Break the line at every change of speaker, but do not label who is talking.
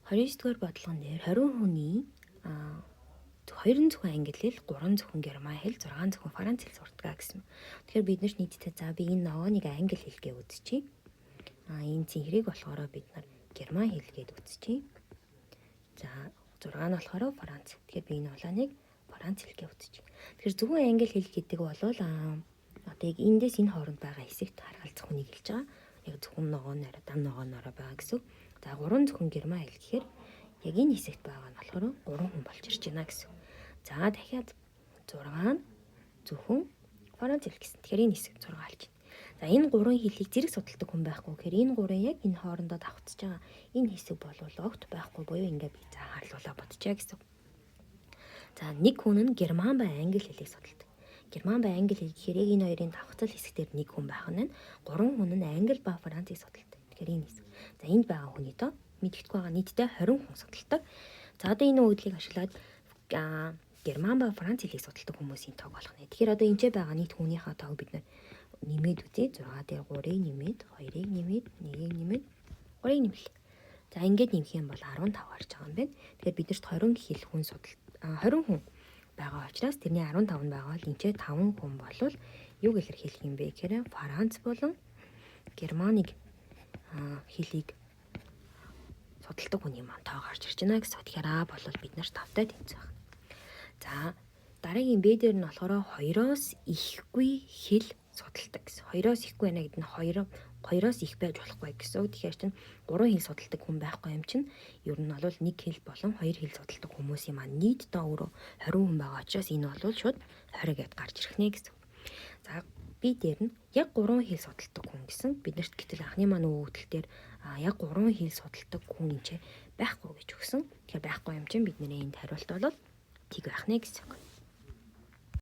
29 дугаар бодлогон дээр 20 хүний 2 зөвхөн англи хэл, 3 зөвхөн герман хэл, 6 зөвхөн франц хэл сурдаг гэсэн. Тэгэхээр бид нар нийтдээ за би энэ ногооныг англи хэлгээ үзчихье. Энэ цэнхрийг болохоор бид нар герман хэлгээд үзчихье. За 6 нь болохоор франц. Тэгэхээр би энэ улааныг франц хэлгээ үзчихье. Тэгэхээр зөвхөн англи хэл гэдэг бол одоо яг эндээс энэ хооронд байгаа хэсэгт харгалзах хүнийг хэлж байгаа. Яг зөвхөн ногооноор, дам ногооноор байгаа гэсэн. За 3 зөвхөн герман хэл гэхээр яг энэ хэсэгт байгаа нь болохоор 3 хүн болж ирж байна гэсэн. За дахиад 6 нь зөвхөн франц хэл гэсэн. Тэгэхээр энэ хэсэг 6 алж байна. За энэ 3 хэлийг зэрэг судалдаг хүн байхгүй. Тэгэхээр энэ 3 яг энэ хоорондоо давхцаж байгаа энэ хэсэг бол огт байхгүй буюу ингээ би заахарлуулаа бодчихъя гэсэн. За нэг хүн нь герман ба англи хэлийг судалдаг. Герман ба англи хэл гэхээр яг энэ хоёрын давхцал хэсгээр нэг хүн байх нь 3 хүн нь англи ба францыг судалдаг. Тэгэхээр энэ хэсэг. За энд байгаа хүний тоо мэддэхгүй байгаа нийтдээ 20 хүн судалдаг. За одоо энэ үйлдэлийг ашиглаад герман ба франц хэлийг судалдаг хүмүүсийн тоог олох нэ. Тэгэхээр одоо энд байгаа нийт хүнийхээ тоог бид нэмээд үзье. 6 дээр 3-ыг нэмээд, 2-ыг нэмээд, 1-ийг нэмээд, 3-ыг нэмлээ. За ингээд нэмэх юм бол 15 гарч байгаа юм байна. Тэгэхээр биднэрт 20 хэл хүн 20 хүн байгаа учраас тэрний 15 нь байгаа бол энэ 5 хүн болвол юг илэрхийлэх юм бэ гэхээр франц болон германыг хэлийг судалдаг хүний маань тоо гарч ирж байна гэсэн. Тэгэхээр А бол бид нар 5-тай тэнцэх байна. За дараагийн Б дээр нь болохоор 2-оос ихгүй хэл судалдаг гэсэн. 2-оос ихгүй байна гэдэг нь 2-оос их байж болохгүй гэсэн. Тэгэхээр чинь 3 хэл судалдаг хүн байхгүй юм чинь ер нь бол 1 хэл болон 2 хэл судалдаг хүмүүсийн маань нийт доо өөрөө 20 хүн байгаа учраас энэ бол шууд 20 гэд гарч ирэх нэ гэсэн. За B дээр нь яг 3 хэл судалдаг хүн гэсэн. Биднэрт гэтэл анхны маань өгөгдөл дээр яг 3 хэл судалдаг хүн энэ байхгүй гэж өгсөн. Тэгэхээр байхгүй юм чинь бидний энд хариулт бол тэг байх нэ гэсэн.